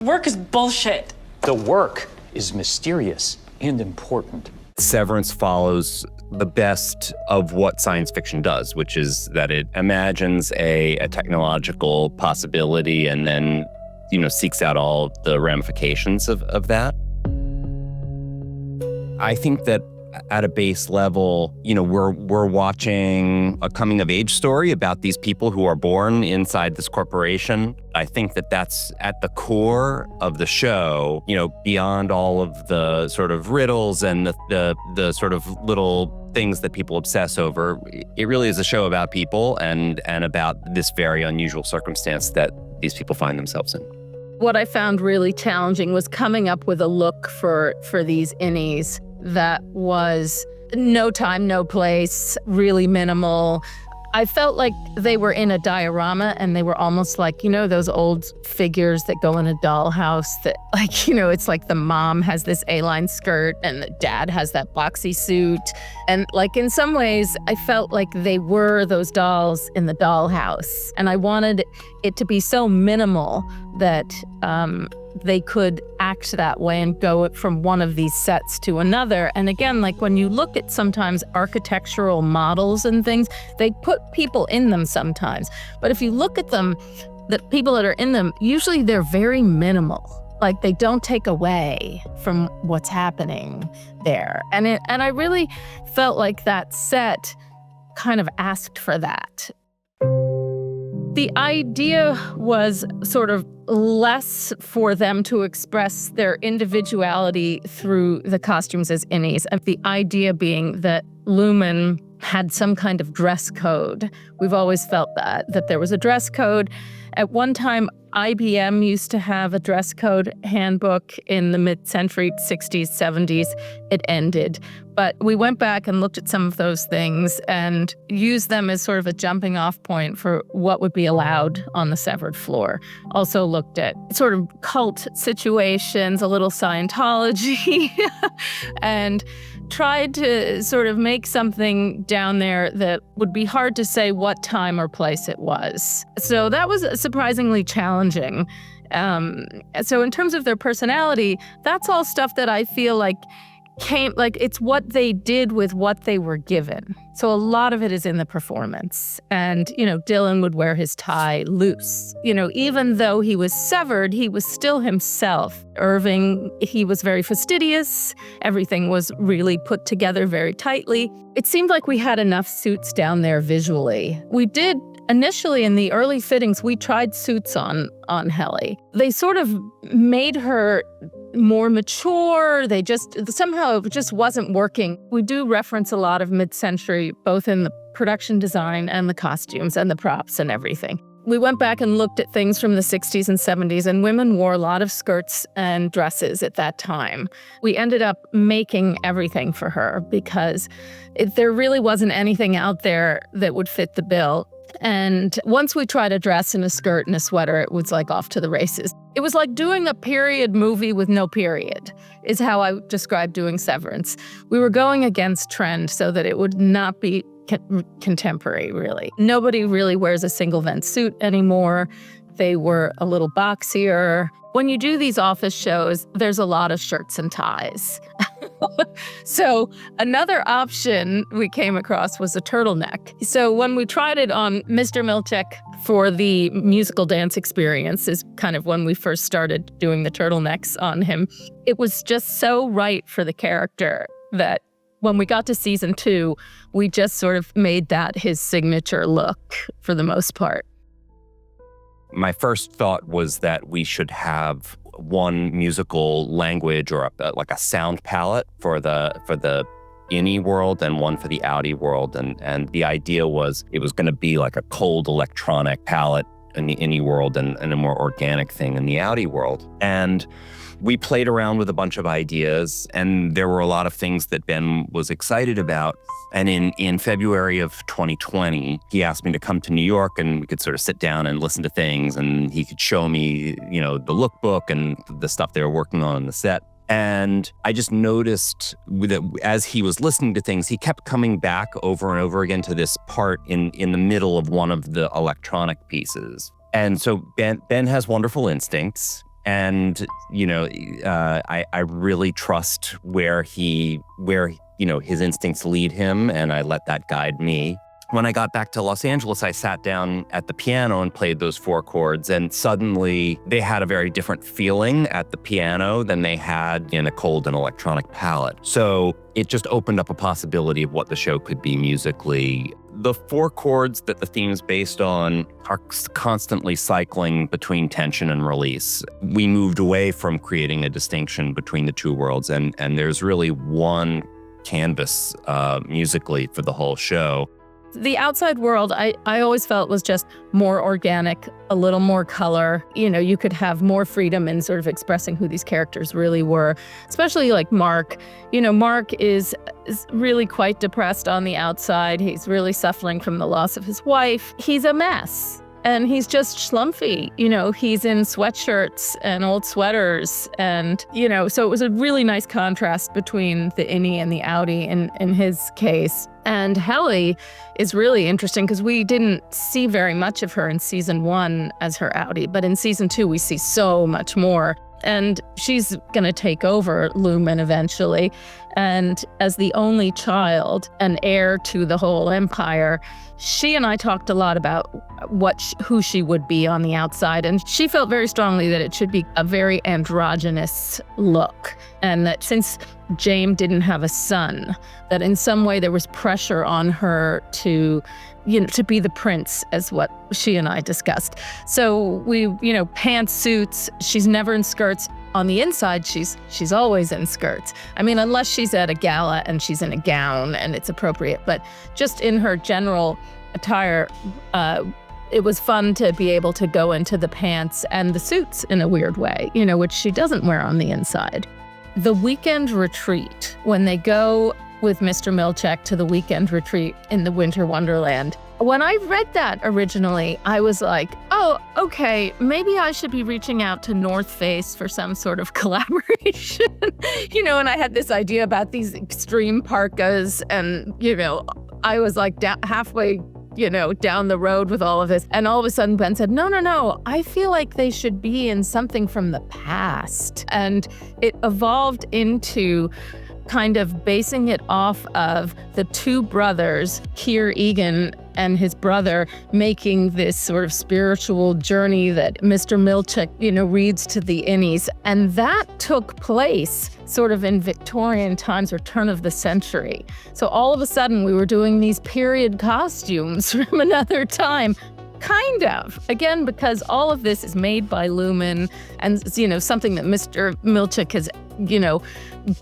Work is bullshit. The work is mysterious and important. Severance follows the best of what science fiction does, which is that it imagines a technological possibility and then, seeks out all the ramifications of that. I think that at a base level, we're watching a coming-of-age story about these people who are born inside this corporation. I think that that's at the core of the show, beyond all of the sort of riddles and the sort of little things that people obsess over. It really is a show about people and about this very unusual circumstance that these people find themselves in. What I found really challenging was coming up with a look for these innies that was no time, no place, really minimal. I felt like they were in a diorama and they were almost like, those old figures that go in a dollhouse that it's like the mom has this A-line skirt and the dad has that boxy suit. And in some ways, I felt like they were those dolls in the dollhouse. And I wanted it to be so minimal that they could act that way and go from one of these sets to another. And again, when you look at sometimes architectural models and things, they put people in them sometimes. But if you look at them, the people that are in them, usually they're very minimal. They don't take away from what's happening there. And I really felt like that set kind of asked for that. The idea was sort of less for them to express their individuality through the costumes as innies, and the idea being that Lumon had some kind of dress code. We've always felt that there was a dress code. At one time, IBM used to have a dress code handbook in the mid-century, 60s, 70s. It ended. But we went back and looked at some of those things and used them as sort of a jumping off point for what would be allowed on the severed floor. Also looked at sort of cult situations, a little Scientology, and tried to sort of make something down there that would be hard to say what time or place it was. So that was surprisingly challenging. So in terms of their personality, that's all stuff that I feel like it's what they did with what they were given. So a lot of it is in the performance. And, Dylan would wear his tie loose. Even though he was severed, he was still himself. Irving, he was very fastidious. Everything was really put together very tightly. It seemed like we had enough suits down there visually. We did initially in the early fittings, we tried suits on Helly. They sort of made her more mature. Somehow it just wasn't working. We do reference a lot of mid-century, both in the production design and the costumes and the props and everything. We went back and looked at things from the 60s and 70s, and women wore a lot of skirts and dresses at that time. We ended up making everything for her because there really wasn't anything out there that would fit the bill. And once we tried a dress and a skirt and a sweater, it was off to the races. It was like doing a period movie with no period, is how I describe doing Severance. We were going against trend so that it would not be contemporary, really. Nobody really wears a single vent suit anymore. They were a little boxier. When you do these office shows, there's a lot of shirts and ties. So another option we came across was a turtleneck. So when we tried it on Mr. Milchick for the musical dance experience, is kind of when we first started doing the turtlenecks on him, it was just so right for the character that when we got to season 2, we just sort of made that his signature look for the most part. My first thought was that we should have one musical language or a sound palette for the innie world and one for the outie world. And the idea was it was going to be like a cold electronic palette in the innie world and a more organic thing in the outie world. And we played around with a bunch of ideas, and there were a lot of things that Ben was excited about. And in February of 2020, he asked me to come to New York and we could sort of sit down and listen to things, and he could show me, the lookbook and the stuff they were working on the set. And I just noticed that as he was listening to things, he kept coming back over and over again to this part in the middle of one of the electronic pieces. And so Ben has wonderful instincts. And, I really trust where his instincts lead him, and I let that guide me. When I got back to Los Angeles, I sat down at the piano and played those 4 chords, and suddenly they had a very different feeling at the piano than they had in a cold and electronic palette. So it just opened up a possibility of what the show could be musically. The 4 chords that the theme's based on are constantly cycling between tension and release. We moved away from creating a distinction between the 2 worlds, and there's really one canvas musically for the whole show. The outside world, I always felt was just more organic, a little more color. You could have more freedom in sort of expressing who these characters really were, especially like Mark. Mark is really quite depressed on the outside. He's really suffering from the loss of his wife. He's a mess. And he's just schlumpy. He's in sweatshirts and old sweaters. And, so it was a really nice contrast between the innie and the outie in his case. And Helly is really interesting because we didn't see very much of her in season 1 as her outie, but in season 2, we see so much more. And she's going to take over Lumon eventually. And as the only child and heir to the whole empire, she and I talked a lot about who she would be on the outside. And she felt very strongly that it should be a very androgynous look. And that since James didn't have a son, that in some way there was pressure on her to be the prince, as what she and I discussed. So we, pantsuits, she's never in skirts. On the inside, she's always in skirts. I mean, unless she's at a gala and she's in a gown and it's appropriate. But just in her general attire, it was fun to be able to go into the pants and the suits in a weird way, which she doesn't wear on the inside. The weekend retreat, when they go with Mr. Milchick to the weekend retreat in the Winter Wonderland. When I read that originally, I was like, oh, okay, maybe I should be reaching out to North Face for some sort of collaboration. And I had this idea about these extreme parkas and, I was like halfway, down the road with all of this. And all of a sudden Ben said, no, I feel like they should be in something from the past. And it evolved into kind of basing it off of the 2 brothers, Keir Egan and his brother, making this sort of spiritual journey that Mr. Milchick, reads to the innies. And that took place sort of in Victorian times or turn of the century. So all of a sudden we were doing these period costumes from another time. Kind of. Again, because all of this is made by Lumon and, something that Mr. Milchick has,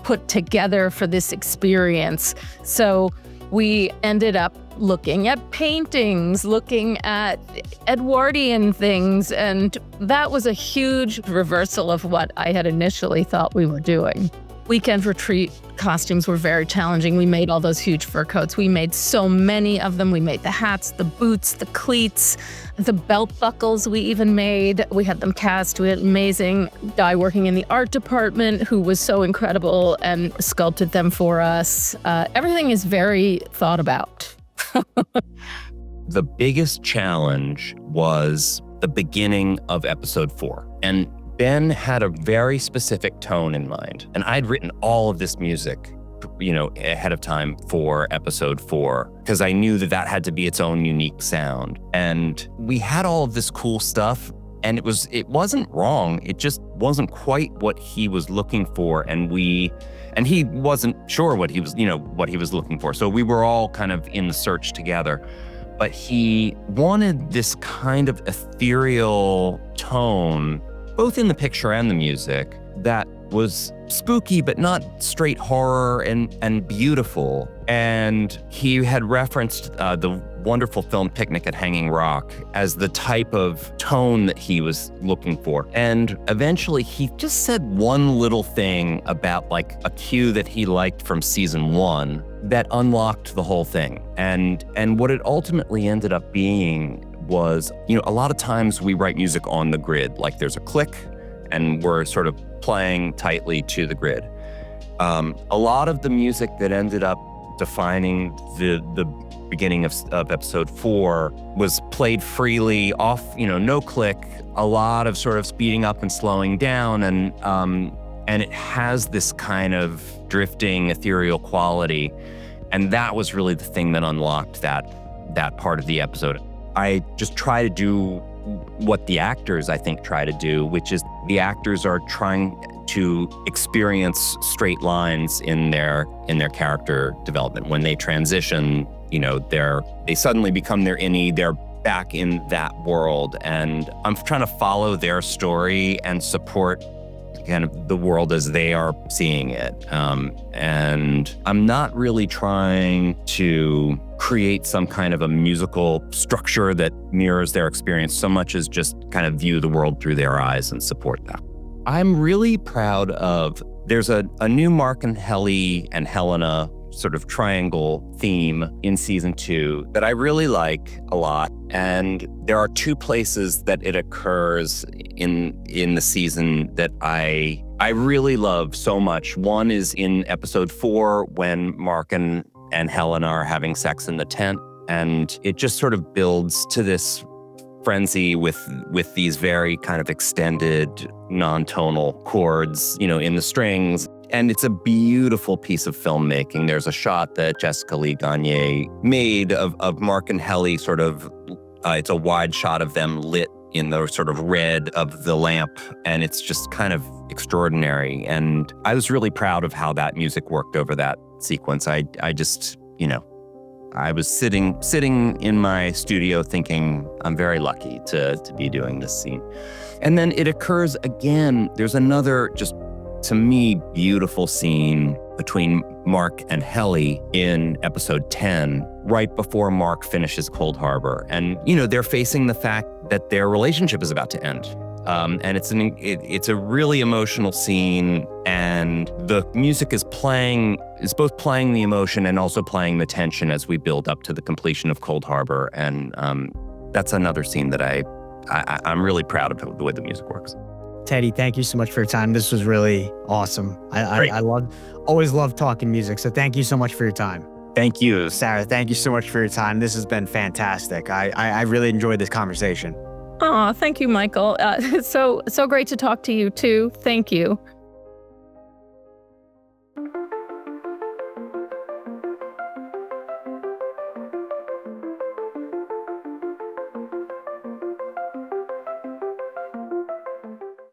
put together for this experience. So we ended up looking at paintings, looking at Edwardian things, and that was a huge reversal of what I had initially thought we were doing. Weekend retreat costumes were very challenging. We made all those huge fur coats. We made so many of them. We made the hats, the boots, the cleats, the belt buckles we even made. We had them cast. We had an amazing guy working in the art department who was so incredible and sculpted them for us. Everything is very thought about. The biggest challenge was the beginning of episode 4. And Ben had a very specific tone in mind. And I'd written all of this music, ahead of time for episode 4, because I knew that had to be its own unique sound. And we had all of this cool stuff, and it wasn't wrong. It just wasn't quite what he was looking for. And he wasn't sure what he was looking for. So we were all kind of in the search together. But he wanted this kind of ethereal tone, both in the picture and the music, that was spooky but not straight horror and beautiful. And he had referenced the wonderful film Picnic at Hanging Rock as the type of tone that he was looking for. And eventually he just said one little thing about like a cue that he liked from season 1 that unlocked the whole thing. And what it ultimately ended up being was, a lot of times we write music on the grid, like there's a click and we're sort of playing tightly to the grid. A lot of the music that ended up defining the beginning of episode 4 was played freely off, no click, a lot of sort of speeding up and slowing down. And it has this kind of drifting ethereal quality. And that was really the thing that unlocked that part of the episode. I just try to do what the actors, I think, try to do, which is the actors are trying to experience straight lines in their character development. When they transition, they suddenly become their innie, they're back in that world. And I'm trying to follow their story and support kind of the world as they are seeing it. And I'm not really trying to create some kind of a musical structure that mirrors their experience so much as just kind of view the world through their eyes and support that. I'm really proud of, there's a new Mark and Helly and Helena sort of triangle theme in season 2 that I really like a lot. And there are 2 places that it occurs in the season that I really love so much. One is in episode 4 when Mark and Helena are having sex in the tent. And it just sort of builds to this frenzy with these very kind of extended non-tonal chords, in the strings. And it's a beautiful piece of filmmaking. There's a shot that Jessica Lee Gagne made of Mark and Helly sort of, it's a wide shot of them lit in the sort of red of the lamp. And it's just kind of extraordinary. And I was really proud of how that music worked over that sequence. I just, I was sitting in my studio thinking, I'm very lucky to be doing this scene. And then it occurs again. There's another just, to me, beautiful scene between Mark and Helly in episode 10, right before Mark finishes Cold Harbor. And, they're facing the fact that their relationship is about to end. And it's a really emotional scene, and the music is both playing the emotion and also playing the tension as we build up to the completion of Cold Harbor. And that's another scene that I'm really proud of the way the music works. Teddy, thank you so much for your time. This was really awesome. I always love talking music, so thank you so much for your time. Thank you. Sarah, thank you so much for your time. This has been fantastic. I really enjoyed this conversation. Oh, thank you, Michael. So great to talk to you too. Thank you.